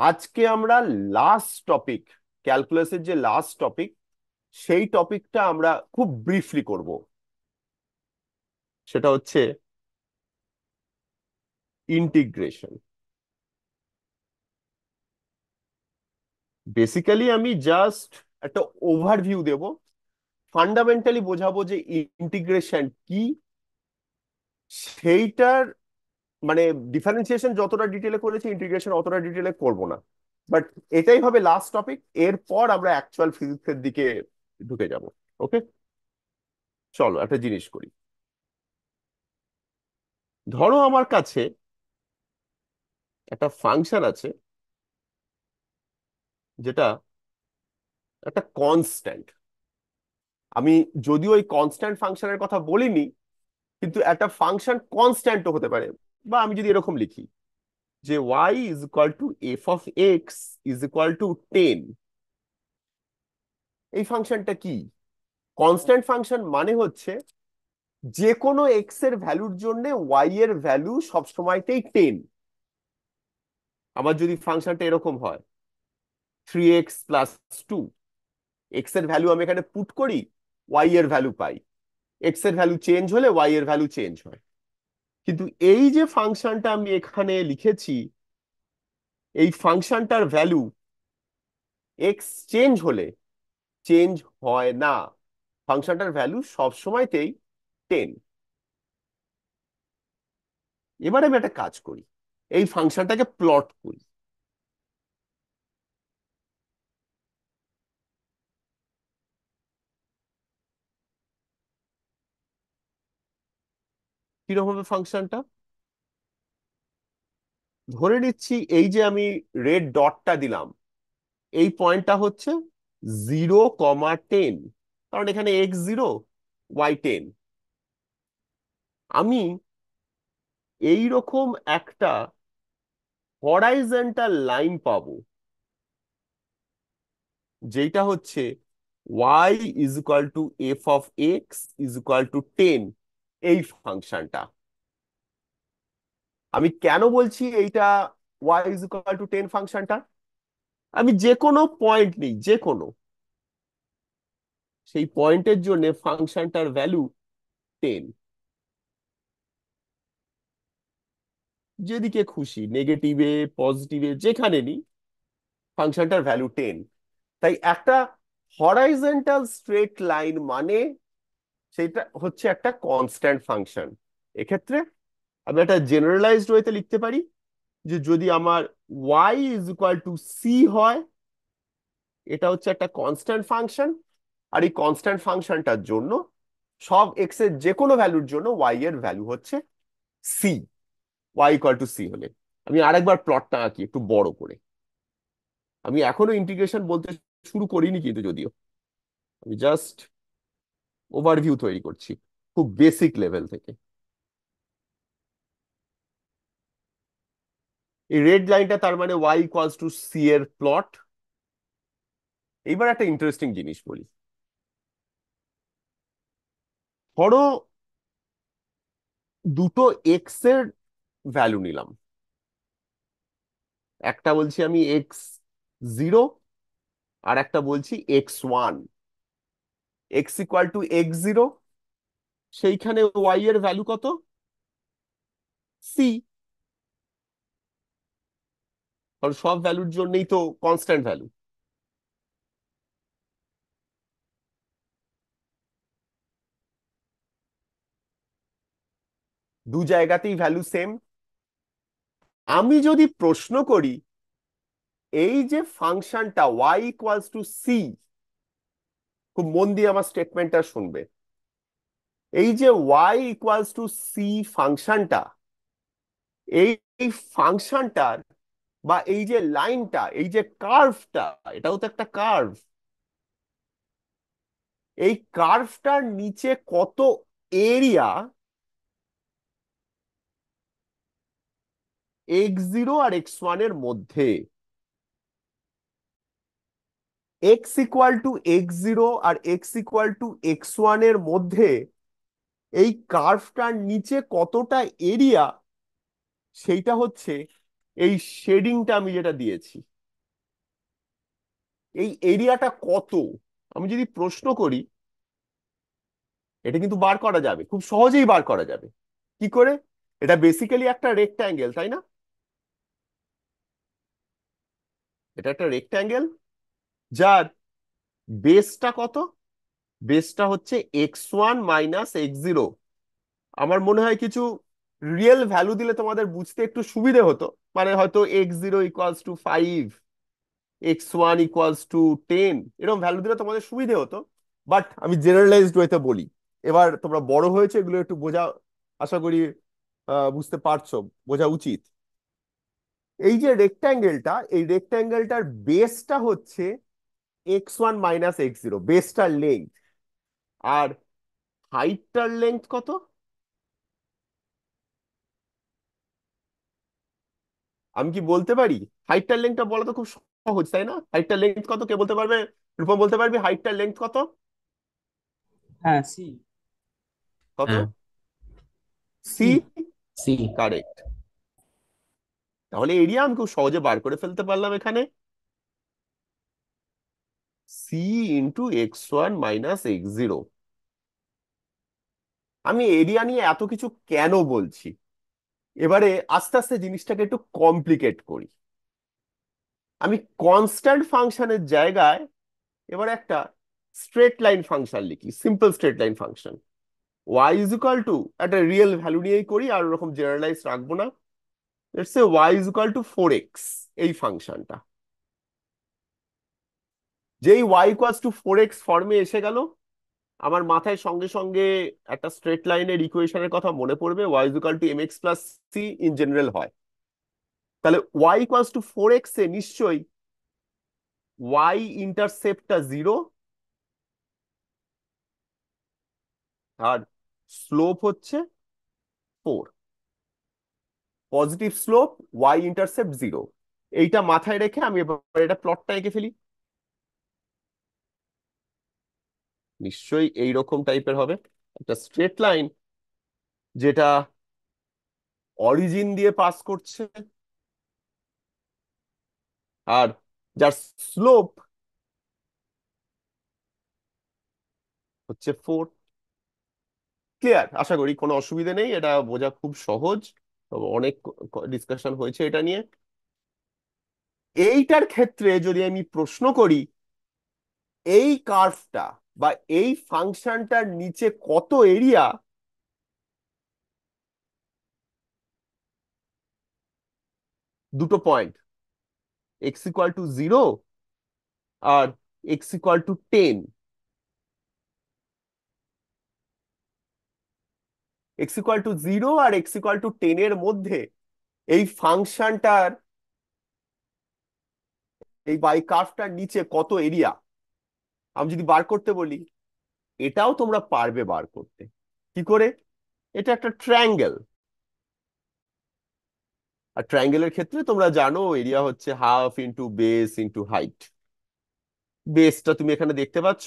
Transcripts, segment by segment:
আজকে আমরা last topic, ক্যালকুলাসের যে লাস্ট টপিক, সেই টপিকটা আমরা খুব ব্রিফলি করব। সেটা হচ্ছে ইন্টিগ্রেশন। বেসিক্যালি আমি জাস্ট একটা ওভারভিউ দেব, ফান্ডামেন্টালি বোঝাবো যে ইন্টিগ্রেশন কি, সেইটার মানে ডিফারেন্সিয়েশন যতটা ডিটেলে করেছি ইন্টিগ্রেশন অতটা ডিটেলে করব না। বাট এটাই হবে লাস্ট টপিক, এরপর আমরা অ্যাকচুয়াল ফিজিক্সের দিকে ঢুকে যাব। ওকে, চলো একটা জিনিস করি। ধরো আমার কাছে একটা ফাংশন আছে, যেটা একটা কনস্ট্যান্ট। আমি যদিও ওই কনস্ট্যান্ট ফাংশনের কথা বলিনি, কিন্তু একটা ফাংশন কনস্ট্যান্টও হতে পারে। বা আমি যদি এরকম লিখি যে y is equal two F of x is equal two 10, এই ফাংশনটা কি? কনস্ট্যান্ট ফাংশন মানে হচ্ছে যে কোনো এক্স এর ভ্যালুর জন্য ওয়াই এর ভ্যালু সবসময়তেই 10। আমার যদি ফাংশনটা এরকম হয় 3x+2, এক্স এর ভ্যালু আমি এখানে পুট করি, ওয়াই এর ভ্যালু পাই। এক্স এর ভ্যালু চেঞ্জ হলে ওয়াই এর ভ্যালু চেঞ্জ হয়। কিন্তু এই যে ফাংশনটা আমি এখানে লিখেছি, এই ফাংশনটার ভ্যালু এক্স চেঞ্জ হলে চেঞ্জ হয় না। ফাংশনটার ভ্যালু সবসময়তেই 10। এবার আমি একটা কাজ করি, এই ফাংশনটাকে প্লট করি। কিরকম হবে ফাংশনটা? ধরে নিচ্ছি এই যে আমি রেড ডটটা দিলাম, এই পয়েন্টটা হচ্ছে 0,10, কারণ এখানে x 0, y 10। আমি এই রকম একটা হরাইজন্টাল লাইন পাবো, যেটা হচ্ছে y is equal two F of x is equal two 10, এই ফাংশনটা। আমি কেন বলছি এইটা y ইজ ইকুয়াল টু 10 ফাংশনটা? আমি যে কোনো পয়েন্ট নিই, যে কোনো, সেই পয়েন্টের জন্য ফাংশনটার ভ্যালু 10। যেদিকে খুশি, নেগেটিভে পজিটিভে যেখানে নিই, ফাংশনটার ভ্যালু 10। তাই একটা হরাইজন্টাল স্ট্রেট লাইন মানে সেটা হচ্ছে একটা কনস্ট্যান্ট ফাংশন। এক্ষেত্রে আমি একটা জেনারেলাইজড ওয়েতে লিখতে পারি যে যদি আমার y is equal to C হয়, এটা হচ্ছে একটা কনস্ট্যান্ট ফাংশন। আর এই কনস্ট্যান্ট ফাংশনটার জন্য সব এক্স এর যে কোনো ভ্যালুর জন্য y এর ভ্যালু হচ্ছে C. y equal to C হলে আমি আরেকবার প্লটটা আঁকি একটু বড় করে। আমি এখনো ইন্টিগ্রেশন বলতে শুরু করিনি কিন্তু, যদিও আমি জাস্ট ওভারভিউ তৈরি করছি খুব বেসিক লেভেল থেকে। এই রেড লাইনটা তার মানে y ইকুয়ালস টু সি এর প্লট। এইবার একটা ইন্টারেস্টিং জিনিস বলি। ধরো দুটো এক্স এর ভ্যালু নিলাম, একটা বলছি আমি x 0, আর একটা বলছি x 1। X equal to x 0, সেইখানে ওয়াই এর ভ্যালু কত? সি। কারণ সব ভ্যালুর জন্যই তো কনস্ট্যান্ট ভ্যালু। দু জায়গাতেই ভ্যালু সেম। আমি যদি প্রশ্ন করি এই যে ফাংশনটা y ইকুয়ালস টু সি, খুব মন দিয়ে আমার স্টেটমেন্টটা শুনবে। এই যে y ইকুয়ালস টু সি ফাংশনটা, এই ফাংশনটার বা এই যে লাইনটা, এই যে কার্ভটা, এটাও তো একটা কার্ভ। এই কার্ভটার নিচে কত এরিয়া x 0 আর x 1 এর মধ্যে? এক্স ইকুয়াল টু x 0 আর এক্স ইকুয়াল টু x 1 এর মধ্যে এই কার্ভটার নিচে কতটা এরিয়া, সেইটা হচ্ছে এই শেডিংটা আমি যেটা দিয়েছি। এই এরিয়াটা কত আমি যদি প্রশ্ন করি, এটা কিন্তু বার করা যাবে, খুব সহজেই বার করা যাবে। কি করে? এটা বেসিক্যালি একটা রেক্ট্যাঙ্গেল, তাই না? এটা একটা রেক্ট্যাঙ্গেল যার বেসটা কত? বেসটা হচ্ছে x1 - x0। আমার মনে হয় কিছু রিয়েল ভ্যালু দিলে তোমাদের বুঝতে একটু সুবিধে হতো। মানে হয়তো x0 = 5, x1 = 10, এরকম ভ্যালু দিলে তোমাদের সুবিধে হতো। বাট আমি জেনারেলাইজড ওয়েতে বলি। এবার তোমরা বড় হয়েছে, এগুলো একটু বোঝা, আশা করি বুঝতে পারছো, বোঝা উচিত। এই যে রেক্ট্যাঙ্গেলটা, এই রেক্ট্যাঙ্গেলটার বেসটা হচ্ছে x1 - x0, বেসটার লেন্থ। আর হাইটটার লেন্থ কত? আমি কি বলতে পারি? হাইটটার লেন্থটা বলা তো খুব সহজ, তাই না? হাইটটার লেন্থ কত কে বলতে পারবে? রূপম, বলতে পারবি হাইটটার লেন্থ কত? হ্যাঁ, সি। কত? হ্যাঁ, সি। সি। সি। কারেক্ট। তাহলে এরিয়া আমি খুব সহজে বার করে ফেলতে পারলাম এখানে। c × x1 - x0। আমি এরিয়া নিয়ে এত কিছু কেন বলছি? এবারে আস্তে আস্তে জিনিসটাকে একটু কমপ্লিকেট করি। আমি কনস্ট্যান্ট ফাংশনের জায়গায় এবার একটা স্ট্রেট লাইন ফাংশন লিখি, simple straight line function. y = একটা রিয়েল ভ্যালু নিয়েই করি, আর ওরকম জেনারেলাইজ রাখবো না। Let's say y = 4x। এই ফাংশনটা যেই y = 4x ফর্মে এসে গেল, আমার মাথায় সঙ্গে সঙ্গে একটা স্ট্রেট লাইনের ইকুয়েশনের কথা মনে পড়বে। y = mx + c in general হয়। তাহলে y = 4x এ নিশ্চয়ই y ইন্টারসেপ্টটা 0, আর স্লোপ হচ্ছে 4। Positive slope, y intercept 0। এইটা মাথায় রেখে আমি এবার এটা প্লটটা এঁকে ফেলি। নিশ্চয়ই এইরকম টাইপের হবে একটা স্ট্রেট লাইন, যেটা অরিজিন দিয়ে পাস করছে, আর যার স্লোপ হচ্ছে 4। ক্লিয়ার? আশা করি কোনো অসুবিধা নেই, এটা বোঝা খুব সহজ। তবে অনেক ডিসকাশন হয়েছে এটা নিয়ে। এইটার ক্ষেত্রে যদি আমি প্রশ্ন করি, এই কার্ভটা বা এই ফাংশনটার নিচে কত এরিয়া, দুটো পয়েন্ট, x = 0 আর x = 10। x = 0 আর x = 10 এর মধ্যে এই ফাংশনটার, এই বাই কার্ভটার নিচে কত এরিয়া আমি যদি বার করতে বলি, এটাও তোমরা পারবে বার করতে। কি করে? এটা একটা ট্রায়াঙ্গেল, আর ট্রায়াঙ্গেলের ক্ষেত্রে তোমরা জানো এরিয়া হচ্ছে half into base into height. বেসটা তুমি এখানে দেখতে পাচ্ছ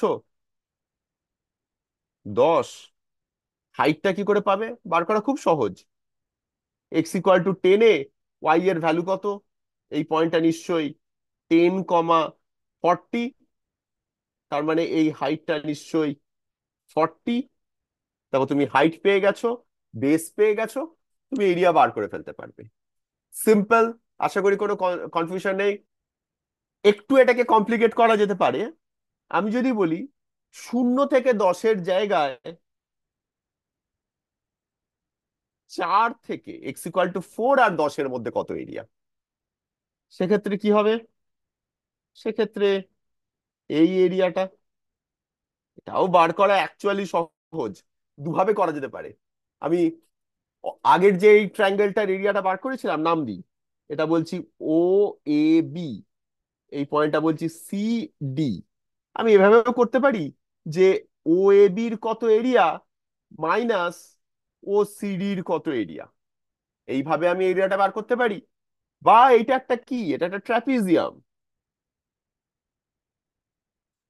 10। হাইটটা কি করে পাবে? বার করা খুব সহজ। x = 10 এ y এর ভ্যালু কত? এই পয়েন্টটা নিশ্চয়ই 10, 40। তার মানে এই হাইটটা নিশ্চয়ই 40। তারপর তুমি হাইট পেয়ে গেছো, বেস পেয়ে গেছো, তুমি এরিয়া বার করে ফেলতে পারবে। সিম্পল। আশা করি কোনো কনফিউশন নেই। একটু এটাকে কমপ্লিকেট করা যেতে পারে। আমি যদি বলি 0 থেকে 10-এর জায়গায় 4 থেকে x = 4 আর 10-এর মধ্যে কত এরিয়া, সেক্ষেত্রে কি হবে? সেক্ষেত্রে এই এরিয়াটা, এটাও বার করা অ্যাকচুয়ালি সহজ। দুভাবে করা যেতে পারে। আমি আগের যে এই ট্রায়াঙ্গেলটার এরিয়াটা বার করেছিলাম, নাম দিই। এটা বলছি ও এ বি, এই পয়েন্টটা বলছি সি ডি। আমি এভাবেও করতে পারি যে ও এ বির কত এরিয়া মাইনাস ও সিডির কত এরিয়া। এইভাবে আমি এরিয়াটা বার করতে পারি। বা এটা একটা কি, এটা একটা ট্রাপিজিয়াম।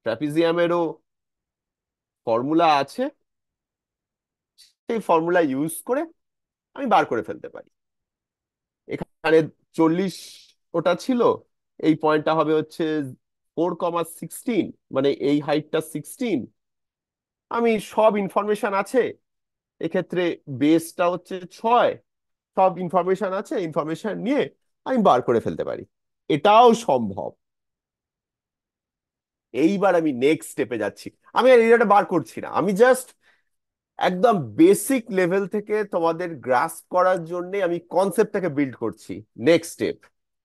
ট্রাপিজিয়ামেরও ফর্মুলা আছে, সেই ফর্মুলা ইউজ করে আমি বার করে ফেলতে পারি। এখানে 40 ওটা ছিল, এই পয়েন্টটা হবে হচ্ছে 4,16, মানে এই হাইটটা 16, আমি সব ইনফরমেশন আছে এক্ষেত্রে, বেসটা হচ্ছে 6, সব ইনফরমেশন আছে, ইনফরমেশন নিয়ে আমি বার করে ফেলতে পারি। এটাও সম্ভব। এইবার আমি নেক্সট স্টেপে যাচ্ছি। আমি আর এরিয়াটা বার করছি না, আমি জাস্ট একদম বেসিক লেভেল থেকে তোমাদের গ্রাস্প করার জন্য আমি কনসেপ্টটাকে বিল্ড করছি। নেক্সট স্টেপ,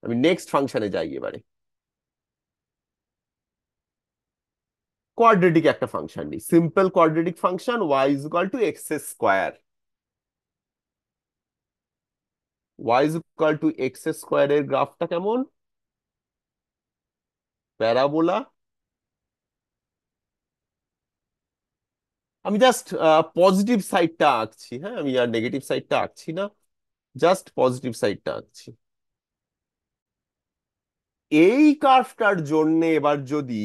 আমি নেক্সট ফাংশনে যাই এবারে। কোয়াড্রেটিক একটা ফাংশন নিই, simple quadratic function y is equal to x square. Y is equal to x স্কোয়ারের গ্রাফটা কেমন? প্যারাবোলা। আমি জাস্ট পজিটিভ সাইডটা আঁকছি, হ্যাঁ, আমি আর নেগেটিভ সাইডটা আঁকছি না, জাস্ট পজিটিভ সাইডটা আঁকছি। এই কার্ভটার জন্য এবার যদি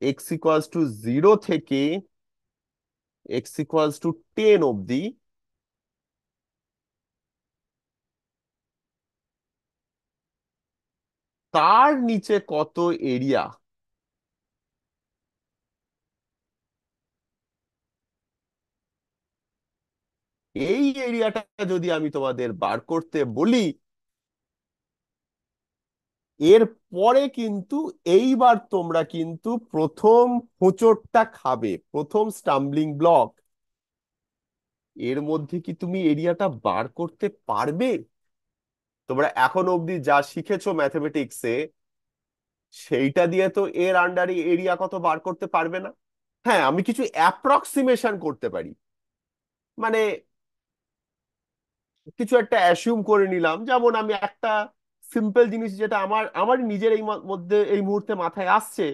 এক্স ইকুয়ালস টু 0 থেকে এক্স ইকুয়ালস টু 10 অব্দি তার নিচে কত এরিয়া, এই এরিয়াটা যদি আমি তোমাদের বার করতে বলি, এর পরে কিন্তু এইবার তোমরা কিন্তু প্রথম হোঁচটটা খাবে, প্রথম স্টাম্বলিং ব্লক। এর মধ্যে কি তুমি এরিয়াটা বার করতে পারবে? তোমরা এখন অবধি যা শিখেছো ম্যাথমেটিক্সে, সেইটা দিয়ে তো এর আন্ডারে এরিয়া কত বার করতে পারবে না। হ্যাঁ, আমি কিছু অ্যাপ্রক্সিমেশন করতে পারি, মানে কিছু একটা অ্যাসিউম করে নিলাম। যেমন আমি একটা সিম্পল জিনিস যেটা আমার আমার নিজের এই মধ্যে এই মুহূর্তে মাথায় আসছে,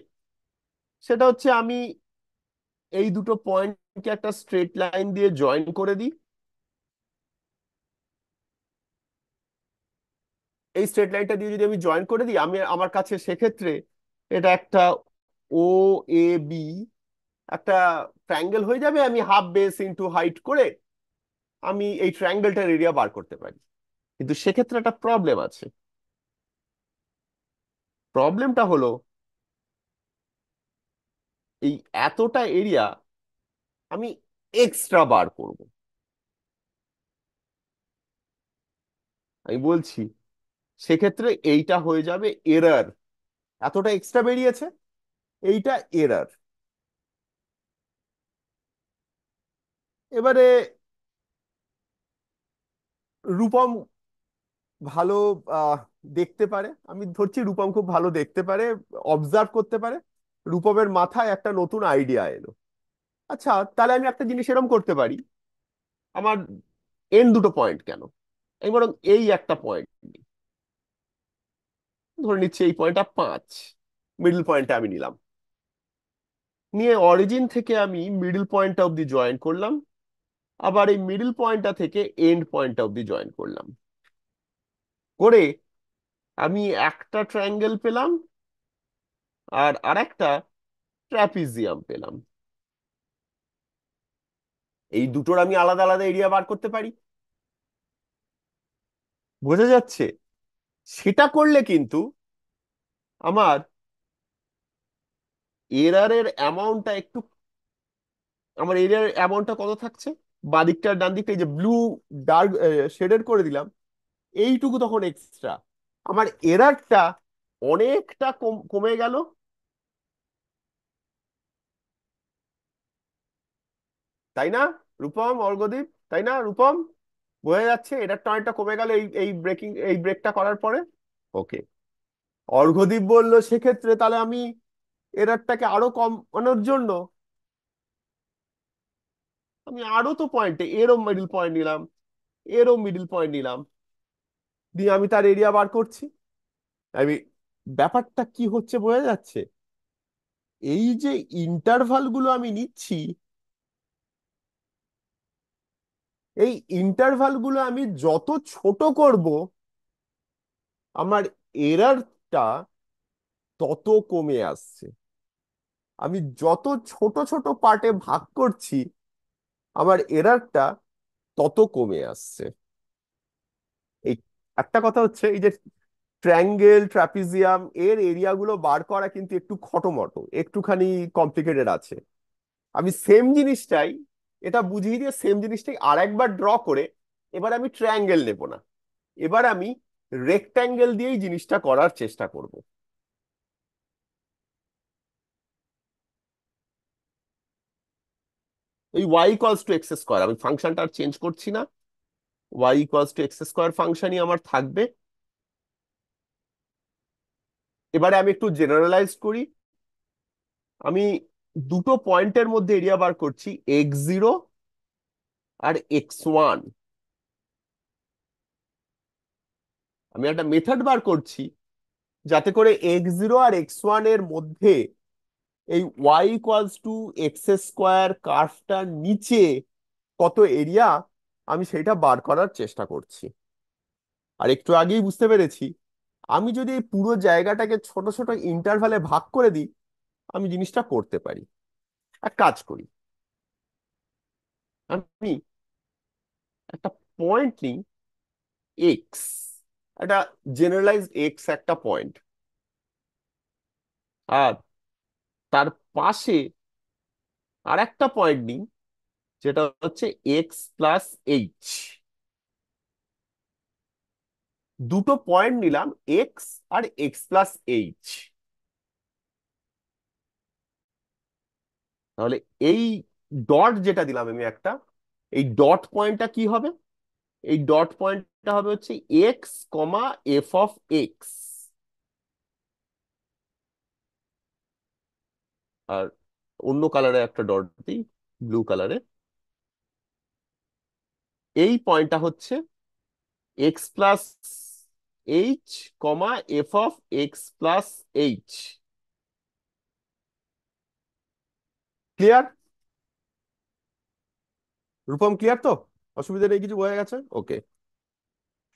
সেটা হচ্ছে আমি এই দুটো পয়েন্টকে একটা স্ট্রেট লাইন দিয়ে জয়েন করে দিই। এই স্ট্রেট লাইনটা দিয়ে যদি আমি জয়েন করে দিই, আমি আমার কাছে সেক্ষেত্রে এটা একটা ও এ বি একটা ট্রায়াঙ্গেল হয়ে যাবে। আমি হাফ বেস ইনটু হাইট করে আমি এই ট্রায়াঙ্গেলটার এরিয়া বার করতে পারি। কিন্তু সেক্ষেত্রে একটা প্রবলেম আছে। প্রবলেমটা হলো এই এতটা এরিয়া আমি এক্সট্রা বার করব। আমি বলছি সেক্ষেত্রে এইটা হয়ে যাবে এরর। এতটা এক্সট্রা বেরিয়েছে, এইটা এরর। এবারে রূপম ভালো আহ দেখতে পারে, আমি ধরছি রূপম খুব ভালো দেখতে পারে, অবজার্ভ করতে পারে। রূপমের মাথায় একটা নতুন আইডিয়া এলো। আচ্ছা, তাহলে আমি একটা জিনিস এরকম করতে পারি। আমার এন দুটো পয়েন্ট কেন, আমি বরং এই একটা পয়েন্ট নিই। ধরে নিচ্ছি এই পয়েন্টটা 5, মিডল পয়েন্টটা আমি নিলাম, নিয়ে অরিজিন থেকে আমি মিডল পয়েন্টটা অব্দি জয়েন করলাম, আবার এই মিডল পয়েন্টটা থেকে এন্ড পয়েন্টটা অব্দি জয়েন করলাম। করে আমি একটা ট্রায়াঙ্গেল পেলাম আর আরেকটা ট্রাপিজিয়াম পেলাম। এই দুটোর আমি আলাদা আলাদা এরিয়া বার করতে পারি। বোঝা যাচ্ছে? সেটা করলে কিন্তু আমার এরারের অ্যামাউন্টটা একটু, আমার এরিয়ার অ্যামাউন্টটা কত থাকছে, বাদিকটা ডান দিকটা এই যে ব্লু ডার্ক শেডেড করে দিলাম, এইটুকু তখন এক্সট্রা। আমার এরারটা অনেকটা কমে গেল। তাই না রূপম, অর্ঘদীপ? তাই না রূপম? বোঝা যাচ্ছে এরারটা অনেকটা কমে গেল এই এই ব্রেকিং, এই ব্রেকটা করার পরে। ওকে। অর্ঘদীপ বলল সেক্ষেত্রে তাহলে আমি এরারটাকে আরো কমানোর জন্য আমি আরো তো পয়েন্টে এরও মিডল পয়েন্ট নিলাম, এরও মিডল পয়েন্ট নিলাম, দিয়ে আমি তার এরিয়া বার করছি। আমি, ব্যাপারটা কি হচ্ছে বোঝা যাচ্ছে? এই যে ইন্টারভাল গুলো আমি নিচ্ছি, এই ইন্টারভাল গুলো আমি যত ছোট করব, আমার এরারটা তত কমে আসছে। আমি যত ছোট ছোট পার্টে ভাগ করছি, আমার এরারটা তত কমে আসছে। এই একটা কথা হচ্ছে, এই যে ট্রায়াঙ্গেল, ট্রাপিজিয়াম এর এরিয়াগুলো বার করা কিন্তু একটু খটোমটো, একটুখানি কমপ্লিকেটেড আছে। আমি সেম জিনিসটাই, এটা বুঝিয়ে দিয়ে সেম জিনিসটাই আর একবার ড্র করে, এবার আমি ট্রায়াঙ্গেল নেব না, এবার আমি রেক্ট্যাঙ্গেল দিয়েই জিনিসটা করার চেষ্টা করব। এই Y equals to x square, আমি ফাংশনটা আর চেঞ্জ করছি না, Y equals to x square ফাংশনই আমার থাকবে। এবারে আমি একটু জেনারেলাইজ করি। আমি দুটো পয়েন্টের মধ্যে এরিয়া বার করছি, x0 আর x1। আমি একটা মেথড বার করছি যাতে করে x0 আর x1 এর মধ্যে এই y equals to x square কার্ভটার নিচে কত এরিয়া, আমি সেটা বার করার চেষ্টা করছি। আর একটু আগেই বুঝতে পেরেছি, আমি যদি এই পুরো জায়গাটাকে ছোট ছোট ইন্টারভালে ভাগ করে দিই, আমি জিনিসটা করতে পারি। এক কাজ করি, আমি একটা পয়েন্ট নিই এক্স, একটা জেনারেলাইজড এক্স একটা পয়েন্ট, আর তার পাশে আর একটা পয়েন্ট নিই যেটা হচ্ছে এক্স প্লাস এইচ। দুটো পয়েন্ট নিলাম, এক্স আর এক্স প্লাস এইচ। তাহলে এই ডট যেটা দিলাম আমি একটা, এই ডট পয়েন্টটা কি হবে? এই ডট পয়েন্টটা হবে হচ্ছে X comma F of X. আর অন্য কালারে একটা ডট দিই, ব্লু কালারে। এই পয়েন্টটা হচ্ছে x plus H comma F of x plus H. Clear? Rupam clear তো? অসুবিধা নেই কিছু, বোঝা গেছে? ওকে।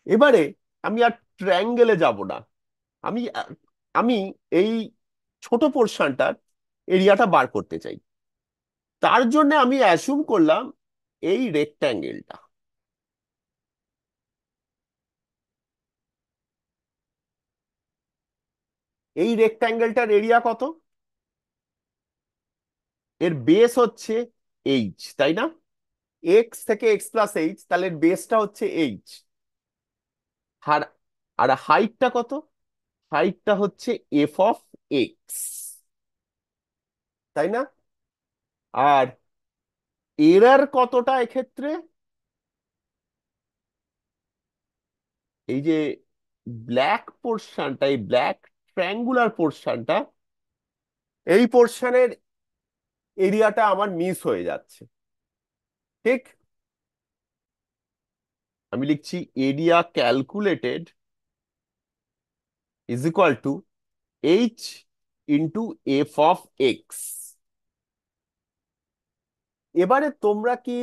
এবারে আমি আর ট্রায়াঙ্গেলে যাব না, আমি আমি এই ছোট পোর্শনটার এরিয়াটা বার করতে চাই। তার জন্য আমি অ্যাসুম করলাম এই রেক্ট্যাঙ্গেলটা। এই রেক্ট্যাঙ্গেলটার এরিয়া কত? এর বেস হচ্ছে এইচ, তাই না? এক্স থেকে এক্স প্লাস এইচ, তাহলে এর বেসটা হচ্ছে এইচ। আর আর হাইটটা কত? হাইটটা হচ্ছে এফ অফ এক্স, তাই না? আর এরার কতটা এক্ষেত্রে? এই যে ব্ল্যাক পোর্শনটা, এই ব্ল্যাক ট্রায়াঙ্গুলার পোর্শনটা, এই পোর্শনের এরিয়াটা আমার মিস হয়ে যাচ্ছে। ঠিক? আমি লিখছি area calculated is equal two H into F of x. এবারে তোমরা কি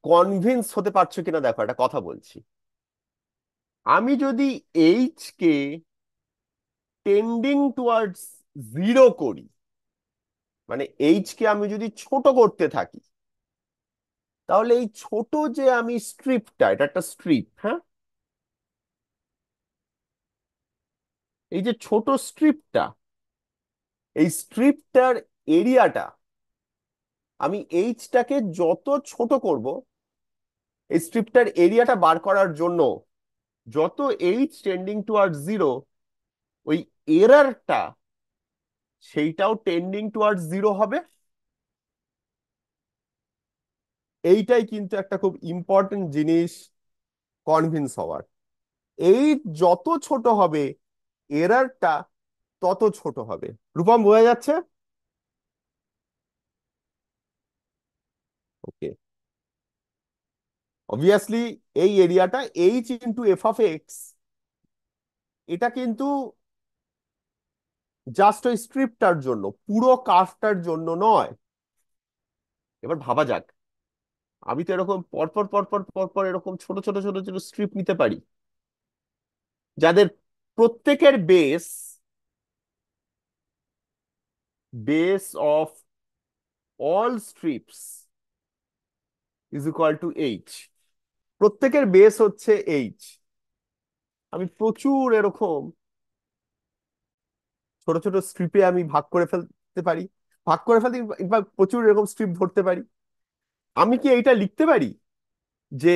কনভিন্স হতে পারছো কিনা দেখো, একটা কথা বলছি। আমি যদি H K trending towards zero করি, মানে এইচ কে আমি যদি ছোট করতে থাকি, তাহলে এই ছোট যে আমি স্ট্রিপটা, এটা একটা স্ট্রিপ, হ্যাঁ, এই যে ছোট স্ট্রিপটা, এই স্ট্রিপটার এরিয়াটা আমি এইচটাকে যত ছোট করব, এই স্ট্রিপটার এরিয়াটা বার করার জন্য যত এইচ টেন্ডিং টুয়ার্ড জিরো, ওই এরারটা সেইটাও টেন্ডিং টুয়ার্ড জিরো হবে। এইটাই কিন্তু একটা খুব ইম্পর্টেন্ট জিনিস কনভিন্স হওয়ার। এই যত ছোট হবে এরারটা, তত ছোট হবে। রূপম বোঝা যাচ্ছে? ওকে। অবভিয়াসলি এই এরিয়াটা H into F of x, এটা কিন্তু জাস্ট ওই স্ট্রিপটার জন্য, পুরো কার্ভটার জন্য নয়। এবার ভাবা যাক, আমি তো এরকম পরপর পরপর পরপর এরকম ছোট ছোট ছোট ছোট স্ট্রিপ নিতে পারি, যাদের প্রত্যেকের base, base of all strips is equal two H. প্রত্যেকের বেস হচ্ছে এইচ। আমি প্রচুর এরকম ছোট ছোট স্ট্রিপে আমি ভাগ করে ফেলতে পারি, ভাগ করে ফেলতে ইনফ্যাক্ট প্রচুর এরকম স্ট্রিপ ধরতে পারি। আমি কি এইটা লিখতে পারি যে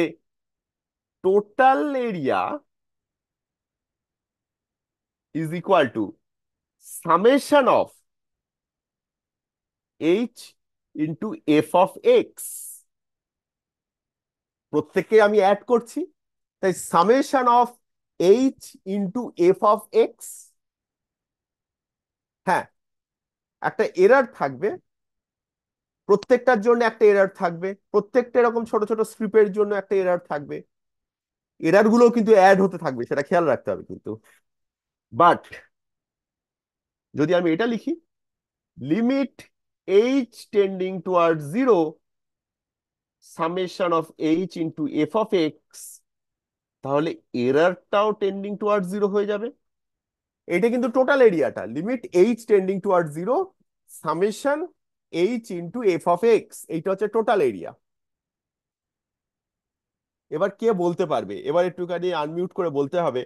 total area is equal two summation of H into F of x? প্রত্যেককে আমি অ্যাড করছি, তাই summation of H into F of x. হ্যাঁ, একটা এরর থাকবে, প্রত্যেকটার জন্য একটা এরর থাকবে, প্রত্যেকটা এরকম ছোট ছোট স্ক্রিপ্টের জন্য একটা এরর থাকবে। এরর গুলো কিন্তু অ্যাড হতে থাকবে, সেটা খেয়াল রাখতে হবে কিন্তু। বাট যদি আমি এটা লিখি, limit H trending toward zero summation of H into F of x, তাহলে এররটাও টেন্ডিং টুয়ার্ড জিরো হয়ে যাবে। এটা কিন্তু টোটাল এরিয়াটা, limit H trending toward zero summation H into F of x, এইটা হচ্ছে টোটাল এরিয়া। এবার কে বলতে পারবে, এবার একটুখানি আনমিউট করে বলতে হবে,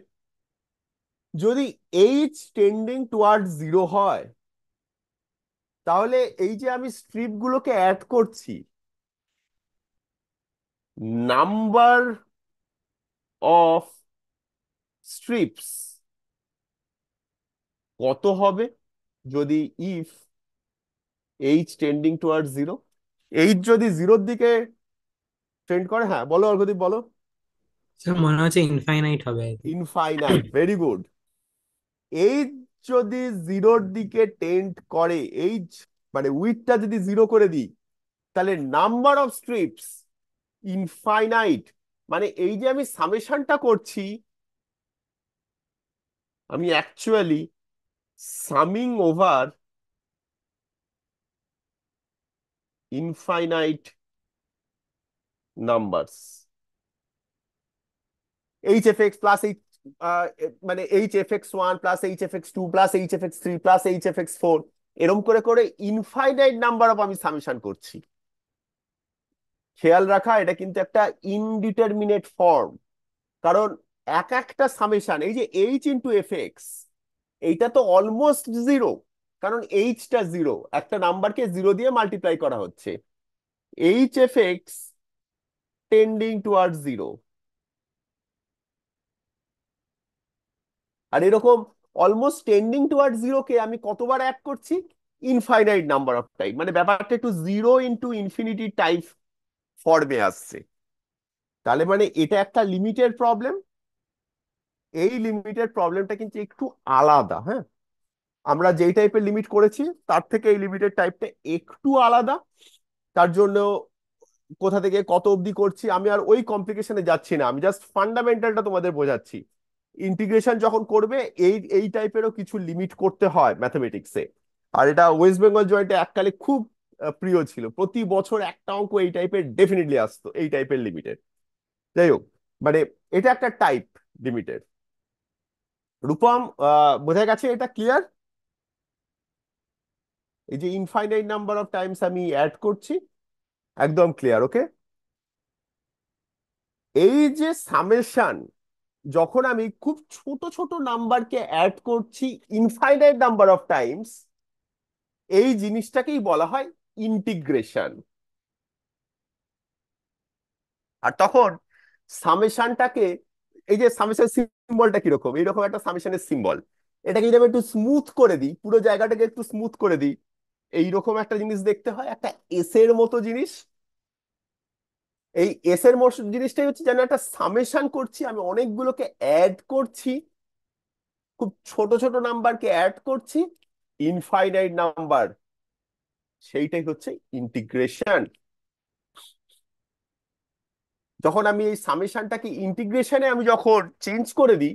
যদি এইচ টেন্ডিং টুয়ার্ড জিরো হয়, তাহলে এই যে আমি স্ট্রিপ গুলোকে অ্যাড করছি, নাম্বার অফ স্ট্রিপস কত হবে যদি if H trending toward zero, H যদি জিরোর দিকে ট্রেন্ড করে? হ্যাঁ বলো অর্ঘদীপ, বলো। স্যার মনে হচ্ছে ইনফাইনাইট হবে আর কি। Infinite, very good. এইচ যদি জিরোর দিকে টেন্ড করে, এইচ মানে উইডথটা যদি জিরো করে দিই, তাহলে নাম্বার অফ স্ট্রিপস ইনফাইনাইট। মানে এই যে আমি সামেশনটা করছি, আমি actually summing over infinite numbers, H F X plus H, মানে H F X one plus H F X two plus H F X three plus H F X four, এরম করে করে ইনফাইনাইট নাম্বার অফ আমি summation করছি। খেয়াল রাখা, এটা কিন্তু একটা ইনডিটারমিনেট ফর্ম, কারণ এক একটা সামেশন, এই যে এইচ ইন্টু এফ এক্স, এইটা তো অলমোস্ট জিরো, কারণ এইচটা জিরো, একটা নাম্বারকে জিরো দিয়ে মাল্টিপ্লাই করা হচ্ছে। H F X tending toward zero, আর এরকম অলমোস্ট টেন্ডিং টুয়ার্ড জিরো কে আমি কতবার অ্যাড করছি? ইনফাইনাইট নাম্বার অফ টাইম, মানে ব্যাপারটা একটু জিরো ইন্টু ইনফিনিটি টাইপ ফর্মে আসছে। তাহলে মানে এটা একটা লিমিটের প্রবলেম। এই লিমিটের প্রবলেমটা কিন্তু একটু আলাদা। হ্যাঁ, আমরা যেই টাইপের লিমিট করেছি তার থেকে এই লিমিটের টাইপটা একটু আলাদা। তার জন্য কোথা থেকে কত অবধি করছি আমি আর ওই কমপ্লিকেশনে যাচ্ছি না, আমি জাস্ট ফান্ডামেন্টালটা তোমাদের বোঝাচ্ছি। ইন্টিগ্রেশন যখন করবে, এই এই টাইপেরও কিছু লিমিট করতে হয় ম্যাথমেটিক্সে। আর এটা ওয়েস্ট বেঙ্গল জয়েন্টে এককালে খুব প্রিয় ছিল, প্রতি বছর একটা অঙ্ক এই টাইপের ডেফিনেটলি আসতো, এই টাইপের লিমিটের। যাই হোক, মানে এটা একটা টাইপ লিমিটের। রূপম, বোঝা গেছে? এটা ক্লিয়ার? এই যে ইনফাইনাইট নাম্বার অফ টাইমস আমি অ্যাড করছি, একদম ক্লিয়ার? ওকে। এই যে সামেশন, যখন আমি খুব ছোট ছোট নাম্বারকে অ্যাড করছি ইনফাইনাইট নাম্বার অফ টাইমস, এই জিনিসটাকেই বলা হয় ইন্টিগ্রেশন। আর তখন সামেশনটাকে, এই যে সামেশন সিম্বলটা কিরকম, এইরকম একটা সামেশনের সিম্বল, এটাকে যদি আমি একটু স্মুথ করে দিই, পুরো জায়গাটাকে একটু স্মুথ করে দিই, এইরকম একটা জিনিস দেখতে হয়, একটা এস এর মতো জিনিস। এই এস এর মতো জিনিসটাই হচ্ছে যেন একটা সামেশন করছি, আমি অনেকগুলোকে অ্যাড করছি, খুব ছোট ছোট নাম্বারকে অ্যাড করছি, ইনফাইনাইট নাম্বার, সেইটাই হচ্ছে ইন্টিগ্রেশন। যখন আমি এই সামেশনটাকে ইন্টিগ্রেশনে আমি যখন চেঞ্জ করে দিই,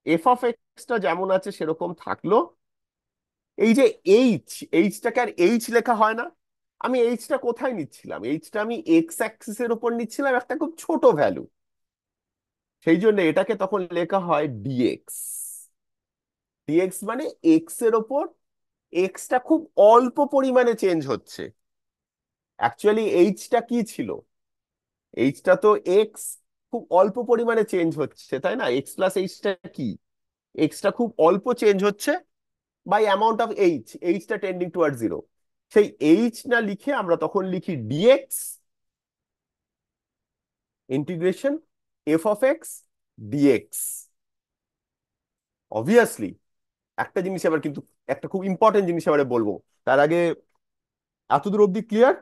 এফ অফ এক্সটা যেমন আছে সেরকম থাকলো, এই যে এইচ, এইচটাকে আর এইচ লেখা হয় না। আমি এইচটা কোথায় নিচ্ছিলাম? এইচটা আমি এক্স অ্যাক্সিসের উপর নিচ্ছিলাম, একটা খুব ছোট ভ্যালু, সেই জন্য এটাকে তখন লেখা হয় ডিএক্স। ডিএক্স মানে এক্স এর ওপর এক্সটা খুব অল্প পরিমাণে চেঞ্জ হচ্ছে। অ্যাকচুয়ালি এইচটা কি ছিল? এইচটা তো এক্স, খুব অল্প পরিমাণে চেঞ্জ হচ্ছে, তাই না? এক্স প্লাস এইচটা কি, এক্সটা খুব অল্প চেঞ্জ হচ্ছে বাই অ্যামাউন্ট অফ এইচ, এইচটা টেন্ডিং টুয়ার্ড জিরো। সেই এইচ না লিখে আমরা তখন লিখি DX integration F of X DX. Obviously একটা জিনিস আবার কিন্তু, একটা খুব ইম্পর্টেন্ট জিনিস আবার বলবো, তার আগে এতদূর অব্দি ক্লিয়ার?